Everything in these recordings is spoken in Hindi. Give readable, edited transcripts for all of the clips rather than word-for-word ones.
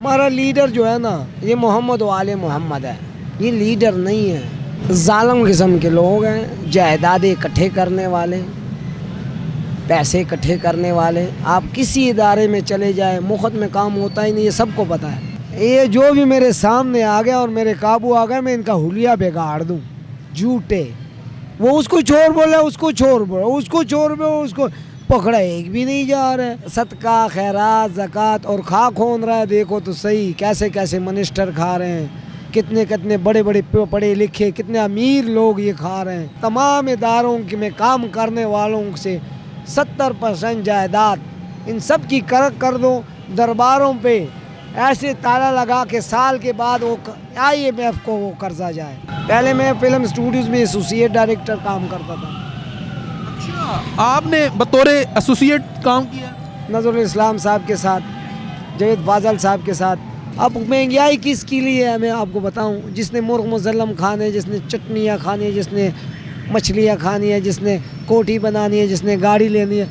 हमारा लीडर जो है ना, ये मोहम्मद वाले मोहम्मद है। ये लीडर नहीं है, जालिम किस्म के लोग हैं, जायदादें इकट्ठे करने वाले, पैसे इकट्ठे करने वाले। आप किसी इदारे में चले जाए, मुफ्त में काम होता ही नहीं, ये सबको पता है। ये जो भी मेरे सामने आ गया और मेरे काबू आ गया, मैं इनका हुलिया बिगाड़ दूँ। झूठे, वो उसको चोर बोला, उसको चोर बोला, उसको चोर बोला, उसको पकड़ा एक भी नहीं जा रहा है। सदका खैरात ज़कात और खा खोन रहा है। देखो तो सही कैसे कैसे मिनिस्टर खा रहे हैं, कितने कितने बड़े बड़े पढ़े लिखे, कितने अमीर लोग ये खा रहे हैं। तमाम इदारों के में काम करने वालों से 70% जायदाद इन सब की कर दो। दरबारों पे ऐसे ताला लगा के साल के बाद वो IMF को वो कर्जा जाए। पहले मैं फिल्म स्टूडियोज़ में एसोसिएट डायरेक्टर काम करता था। अच्छा, आपने बतौर एसोसिएट काम किया? नज़रुल इस्लाम साहब के साथ, जावेद फाजल साहब के साथ। अब महंगाई किसके लिए है मैं आपको बताऊं? जिसने मुर्ग मुसल्लम खाने, जिसने चटनियाँ खानी है, जिसने मछलियाँ खानी है, जिसने कोठी बनानी है, जिसने गाड़ी लेनी है।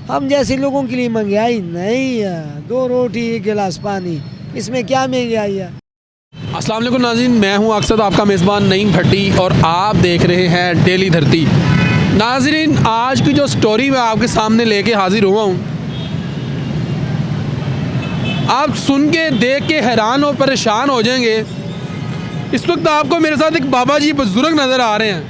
हम जैसे लोगों के लिए महंगाई नहीं है। 2 रोटी 1 गिलास पानी, इसमें क्या महंगाई है? अस्सलाम वालेकुम नाज़रीन, मैं हूं अक्सर आपका मेज़बान नईम भट्टी और आप देख रहे हैं डेली धरती। नाज़रीन, आज की जो स्टोरी मैं आपके सामने लेके हाजिर हुआ हूं, आप सुन के देख के हैरान और परेशान हो जाएंगे। इस वक्त आपको मेरे साथ एक बाबा जी बुजुर्ग नज़र आ रहे हैं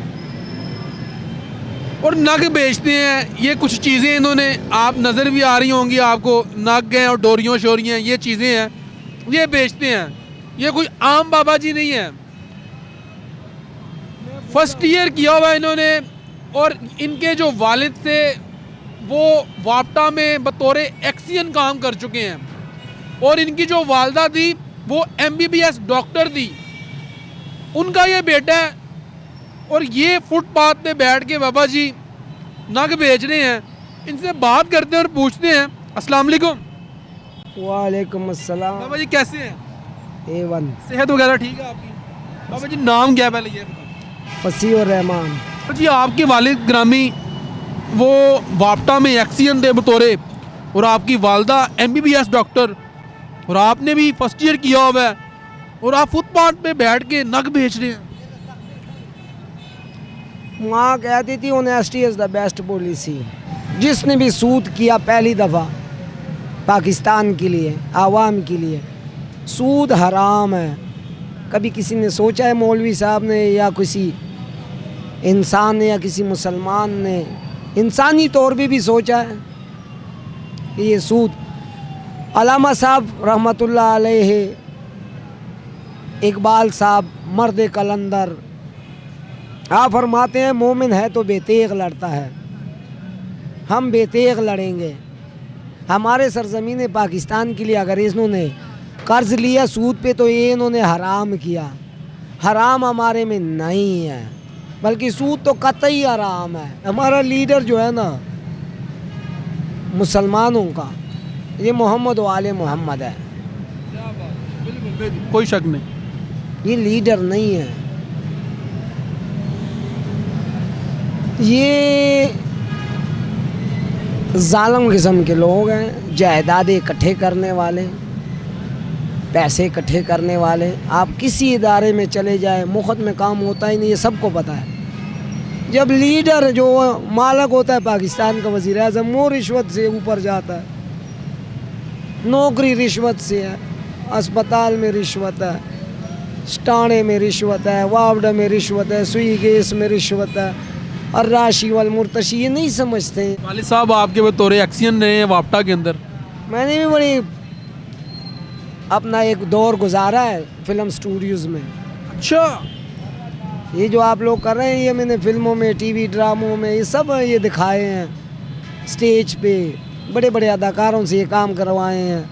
और नग बेचते हैं। ये कुछ चीज़ें इन्होंने, आप नज़र भी आ रही होंगी आपको, नग हैं और डोरियों शोरियाँ, ये चीज़ें हैं, ये बेचते हैं। ये कोई आम बाबा जी नहीं है। फर्स्ट ईयर किया हुआ इन्होंने और इनके जो वालिद थे वो वापटा में बतौर एक्सियन काम कर चुके हैं और इनकी जो वालदा थी वो MBBS डॉक्टर थी। उनका ये बेटा है और ये फुटपाथ पे बैठ के बाबा जी नग बेच रहे हैं। इनसे बात करते हैं और पूछते हैं। अस्सलाम वालेकुम। वालेकुम अस्सलाम। बाबा जी कैसे हैं? A1 सेहत वगैरह ठीक है आपकी? बाबा जी नाम क्या है पहले ये बताओ। फसी और रहमान। जी आपके वालिद ग्रामी वो वापटा में एक्सियन थे बतौरे और आपकी वालदा MBBS डॉक्टर और आपने भी फर्स्ट ईयर किया हुआ है और आप फुटपाथ पे बैठ के नग बेच रहे हैं। माँ कहती थी honesty is the best policy. जिसने भी सूद किया पहली दफ़ा पाकिस्तान के लिए, आवाम के लिए, सूद हराम है। कभी किसी ने सोचा है, मौलवी साहब ने या किसी इंसान ने या किसी मुसलमान ने इंसानी तौर पे भी सोचा है कि ये सूद? अल्लामा साहब रहमतुल्लाह अलैह, इकबाल साहब, मर्द कलंदर, आप फरमाते हैं मोमिन है तो बेतेग लड़ता है। हम बेतेग लड़ेंगे। हमारे सरज़मीन पाकिस्तान के लिए अंग्रेज़ों ने कर्ज लिया सूद पे, तो ये इन्होंने हराम किया। हराम हमारे में नहीं है, बल्कि सूद तो कतई हराम है। हमारा लीडर जो है ना मुसलमानों का, ये मोहम्मद वाले मोहम्मद है। बिल्कुल, कोई शक नहीं। ये लीडर नहीं है, ये जालिम किस्म के लोग हैं, जायदादें इकट्ठे करने वाले, पैसे इकट्ठे करने वाले। आप किसी इदारे में चले जाए, मुफ्त में काम होता ही नहीं, ये सबको पता है। जब लीडर जो मालिक होता है पाकिस्तान का, वज़ीर आज़म, वो रिश्वत से ऊपर जाता है। नौकरी रिश्वत से है, अस्पताल में रिश्वत है, स्टाने में रिश्वत है, वावडा में रिश्वत है, सुई गैस में रिश्वत है, और राशि वाल मुर्तशी। ये नहीं समझते हैं। वालिद साहब आपके बतौर एक्सियन रहे हैं वापटा के अंदर। मैंने भी बड़ी अपना एक दौर गुजारा है फिल्म स्टूडियोज़ में। अच्छा, ये जो आप लोग कर रहे हैं, ये मैंने फिल्मों में, TV ड्रामों में, ये सब ये दिखाए हैं। स्टेज पे बड़े बड़े अदाकारों से ये काम करवाए हैं।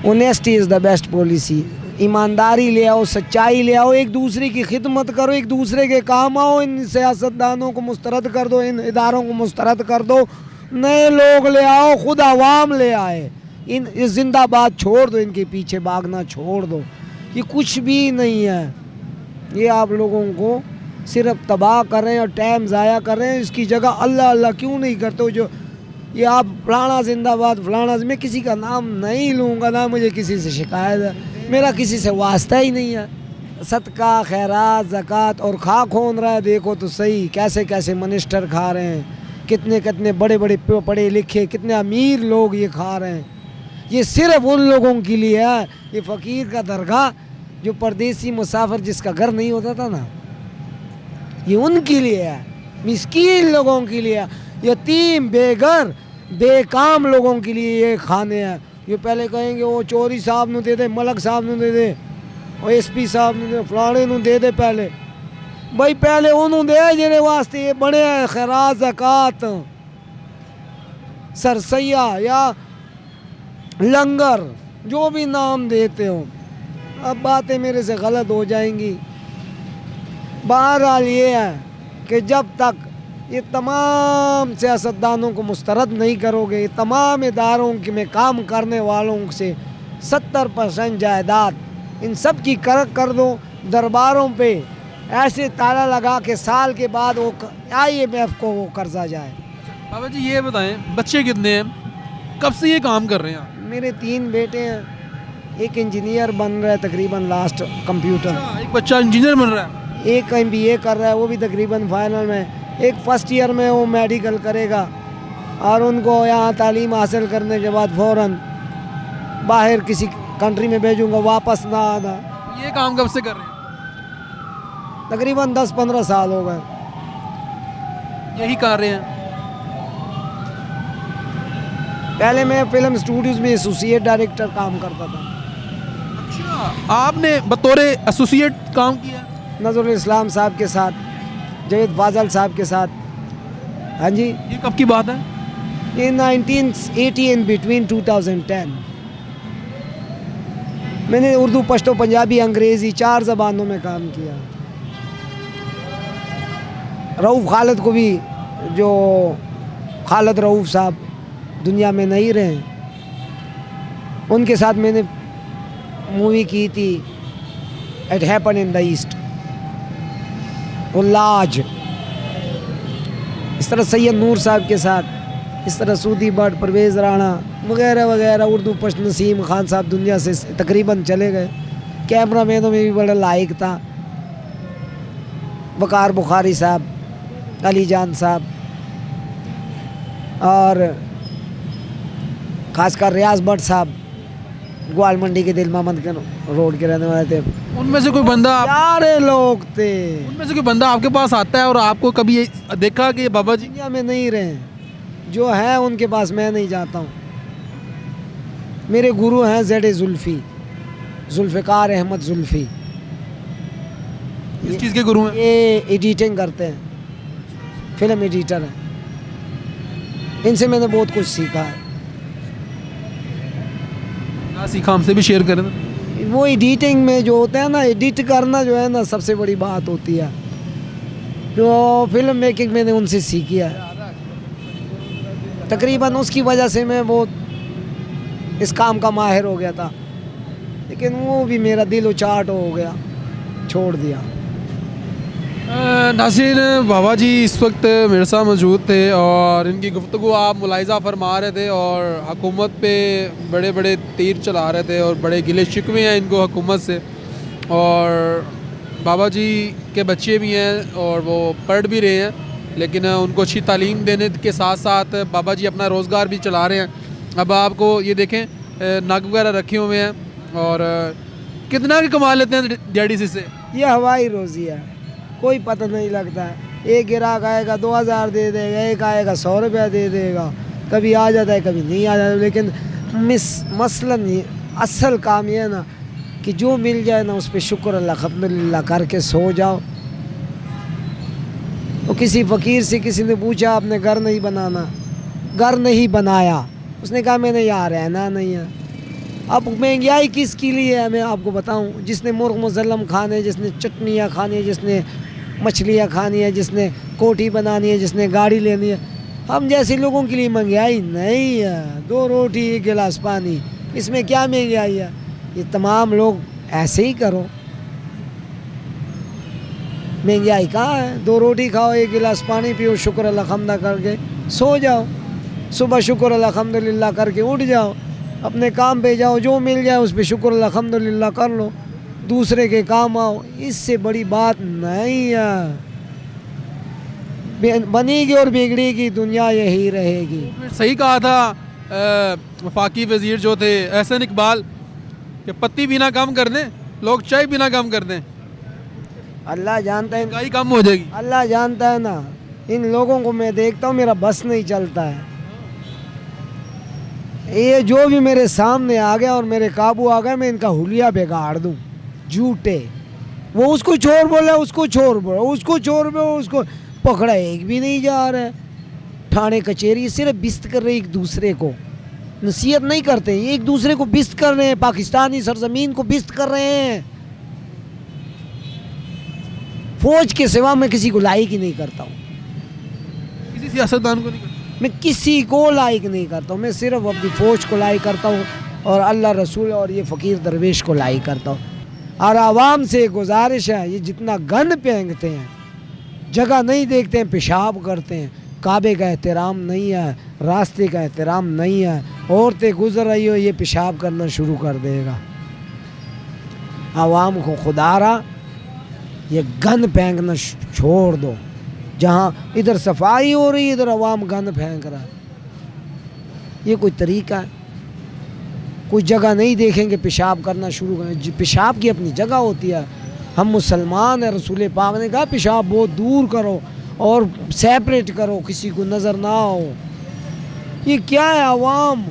Honesty is the best policy. ईमानदारी ले आओ, सच्चाई ले आओ, एक दूसरे की खिदमत करो, एक दूसरे के काम आओ। इन सियासतदानों को मुस्तरद कर दो, इन इदारों को मुस्तरद कर दो, नए लोग ले आओ, खुद आवाम ले आए। इन जिंदाबाद छोड़ दो, इनके पीछे भागना छोड़ दो। ये कुछ भी नहीं है। ये आप लोगों को सिर्फ तबाह कर रहे हैं और टाइम ज़ाया कर रहे हैं। इसकी जगह अल्लाह अल्लाह क्यों नहीं करते हो? जो ये आप फलाना जिंदाबाद फलाना, मैं किसी का नाम नहीं लूँगा, ना मुझे किसी से शिकायत है, मेरा किसी से वास्ता ही नहीं है। सदका खैरात ज़कात और खा खोन रहा है, देखो तो सही कैसे कैसे मिनिस्टर खा रहे हैं, कितने कितने बड़े बड़े पढ़े लिखे कितने अमीर लोग ये खा रहे हैं। ये सिर्फ उन लोगों के लिए है, ये फ़कीर का दरगाह, जो परदेसी मुसाफिर जिसका घर नहीं होता था ना, ये उनके लिए है, मिस्कीन लोगों के लिए, यतीम बेघर बेकाम लोगों के लिए ये खाने हैं। ये पहले कहेंगे वो चौधरी साहब नू दे दे, मलक साहब नू दे दे, और SP साहब नू दे, फलाने नू दे दे। पहले भाई पहले उन्होंने दे जिन्हें वास्ते ये बने हैं खैरात ज़कात सरसैया या लंगर, जो भी नाम देते हो। अब बातें मेरे से गलत हो जाएंगी। बहरहाल ये है कि जब तक ये तमाम सियासतदानों को मुस्तरद नहीं करोगे, ये तमाम इदारों के में काम करने वालों से 70% जायदाद इन सब की कर दो, दरबारों पे ऐसे ताला लगा के साल के बाद वो IMF को वो कर्जा जाए। बाबा जी ये बताएं, बच्चे कितने हैं, कब से ये काम कर रहे हैं आप? मेरे 3 बेटे हैं, एक इंजीनियर बन रहा है तकरीबन लास्ट कंप्यूटर, एक बच्चा इंजीनियर बन रहा है, एक MBA कर रहा है वो भी तकरीबन फाइनल में, एक फर्स्ट ईयर में वो मेडिकल करेगा, और उनको यहाँ तालीम हासिल करने के बाद फ़ौरन बाहर किसी कंट्री में भेजूँगा, वापस ना आना। ये काम कब से कर रहे हैं? तकरीबन 10-15 साल हो गए यही कर रहे हैं। पहले मैं फिल्म स्टूडियोज़ में एसोसिएट डायरेक्टर काम करता था। अच्छा, आपने बतौर एसोसिएट काम किया? नज़रुल इस्लाम साहब के साथ, जवेद फाजल साहब के साथ। हाँ जी। ये कब की बात है? ये 1980 इन बिटवीन 2010। मैंने उर्दू, पश्तो, पंजाबी, अंग्रेज़ी 4 ज़बानों में काम किया। रऊफ़ खालिद को भी, जो खालिद रऊफ़ साहब दुनिया में नहीं रहे, उनके साथ मैंने मूवी की थी it happen in the east, उल्लाज। इस तरह सैयद नूर साहब के साथ, इस तरह सूदी भट्ट, परवेज़ राणा वगैरह वगैरह, उर्दू पश्त, नसीम खान साहब दुनिया से तकरीबन चले गए। कैमरा मैनों में भी बड़ा लायक था, वकार बुखारी साहब, अली जान साहब, और ख़ासकर रियाज भट्ट साहब, ग्वाल मंडी के दिल मोहम्मद के रोड के रहने वाले थे। उनमें से कोई बंदा सारे लोग थे। उनमें से कोई बंदा आपके पास आता है और आपको कभी ये देखा कि बाबा जी दुनिया में नहीं रहे, जो है उनके पास मैं नहीं जाता हूँ। मेरे गुरु हैं ज़ेड जुल्फ़ी, जुल्फ़िकार अहमद जुल्फ़ी। इस चीज़ के गुरु हैं? ये एडिटिंग करते हैं, फिल्म एडिटर हैं। इनसे मैंने बहुत कुछ सीखा है। क्या सीखा, हमसे भी शेयर करें ना। वो एडिटिंग में जो होता है ना, एडिट करना जो है ना, सबसे बड़ी बात होती है। जो फिल्म मेकिंग मैंने उनसे सीखी है, तकरीबन उसकी वजह से मैं बहुत इस काम का माहिर हो गया था। लेकिन वो भी मेरा दिल उचाट हो गया, छोड़ दिया। नाज़रीन, बाबा जी इस वक्त मेरे साथ मौजूद थे और इनकी गुफ्तगू आप मुलाहिज़ा फरमा रहे थे और हुकूमत पे बड़े बड़े तीर चला रहे थे और बड़े गिले शिकवे हैं इनको हुकूमत से। और बाबा जी के बच्चे भी हैं और वो पढ़ भी रहे हैं, लेकिन उनको अच्छी तालीम देने के साथ साथ बाबा जी अपना रोज़गार भी चला रहे हैं। अब आपको ये देखें, नग वगैरह रखे हुए हैं और कितना के कमा लेते हैं DDC से? ये हवाई रोज़ी है, कोई पता नहीं लगता है। एक ग्राहक आएगा 2000 दे देगा, एक आएगा 100 रुपया दे देगा, कभी आ जाता है कभी नहीं आ जाता। लेकिन मसलन ये असल काम ये है ना कि जो मिल जाए ना उस पर शुक्र अल्हम्दुलिल्लाह करके सो जाओ। तो किसी फ़कीर से किसी ने पूछा आपने घर नहीं बनाना, घर नहीं बनाया, उसने कहा मैंने यहाँ रहना नहीं है। अब महंगाई किसके लिए है मैं आपको बताऊं? जिसने मुर्ग मुसल्लम खाने, जिसने चटनियाँ खानी है, जिसने मछलियाँ खानी है, जिसने कोठी बनानी है, जिसने गाड़ी लेनी है। हम जैसे लोगों के लिए महंगाई नहीं है। 2 रोटी 1 गिलास पानी, इसमें क्या महंगाई है? ये तमाम लोग ऐसे ही करो, महंगाई कहाँ है? 2 रोटी खाओ, 1 गिलास पानी पियो, शुक्र अल्हम्दुलिल्लाह करके सो जाओ। सुबह शुक्र अल्हम्दुलिल्लाह करके उठ जाओ, अपने काम पे जाओ, जो मिल जाए उस पे शुक्र अल्हम्दुलिल्लाह कर लो, दूसरे के काम आओ। इससे बड़ी बात नहीं है। बनेगी और बिगड़ेगी दुनिया यही रहेगी। फिर सही कहा था वफाकी वज़ीर जो थे एहसन इकबाल कि पत्ती पीना कम कर दें, लोग चाय पीना कम कर दें, अल्लाह जानता है, महंगाई कम हो जाएगी। अल्लाह जानता है ना। इन लोगों को मैं देखता हूँ, मेरा बस नहीं चलता है। ये जो भी मेरे सामने आ गया और मेरे काबू आ गया, मैं इनका हुलिया बिगाड़ दूँ। झूठे, वो उसको चोर बोला, उसको चोर बोला, उसको चोर बोला, उसको पकड़ा एक भी नहीं जा रहा है। थाने कचहरी सिर्फ बिस्त कर रहे, एक दूसरे को नसीहत नहीं करते, एक दूसरे को बिस्त कर रहे हैं। पाकिस्तानी सरजमीन को बिस्त कर रहे हैं। फौज के सिवा मैं किसी को लाइक ही नहीं करता हूँ। किसी सियासतदान को नहीं करते। मैं किसी को लाइक नहीं करता हूँ। मैं सिर्फ अपनी फ़ौज को लाइक करता हूँ और अल्लाह रसूल और ये फ़कीर दरवेश को लाइक करता हूँ। और आवाम से गुजारिश है, ये जितना गंद फेंकते हैं, जगह नहीं देखते हैं, पेशाब करते हैं, काबे का एहतराम नहीं है, रास्ते का एहतराम नहीं है, औरतें गुजर रही हो ये पेशाब करना शुरू कर देगा। आवाम को खुदारा ये गंद फेंकना छोड़ दो। जहाँ इधर सफाई हो रही है, इधर आवाम गंद फेंक रहा है। ये कोई तरीका है? कोई जगह नहीं देखेंगे, पेशाब करना शुरू करें। पेशाब की अपनी जगह होती है। हम मुसलमान हैं, रसूल पाक ने कहा पेशाब बहुत दूर करो और सेपरेट करो, किसी को नज़र ना हो। ये क्या है आवाम?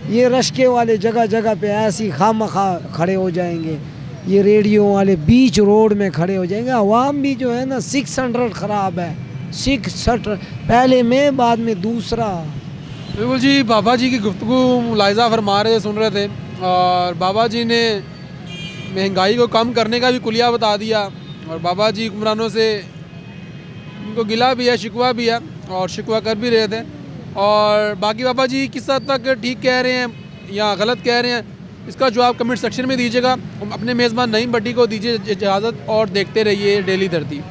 ये रश्के वाले जगह जगह पे ऐसी खामखा खड़े हो जाएंगे। ये रेडियो वाले बीच रोड में खड़े हो जाएंगे। आवाम भी जो है ना 600 ख़राब है। 600 पहले में, बाद में दूसरा। बिल्कुल जी, बाबा जी की गुफ्तगू मुलाहिज़ा फरमा रहे सुन रहे थे और बाबा जी ने महंगाई को कम करने का भी कुलिया बता दिया। और बाबा जी हुक्मरानों से उनको गिला भी है, शिकवा भी है और शिकवा कर भी रहे थे। और बाकी बाबा जी किस हद तक ठीक कह रहे हैं या गलत कह रहे हैं, इसका जवाब कमेंट सेक्शन में दीजिएगा। अपने मेज़बान नईम भट्टी को दीजिए इजाज़त और देखते रहिए डेली धरती।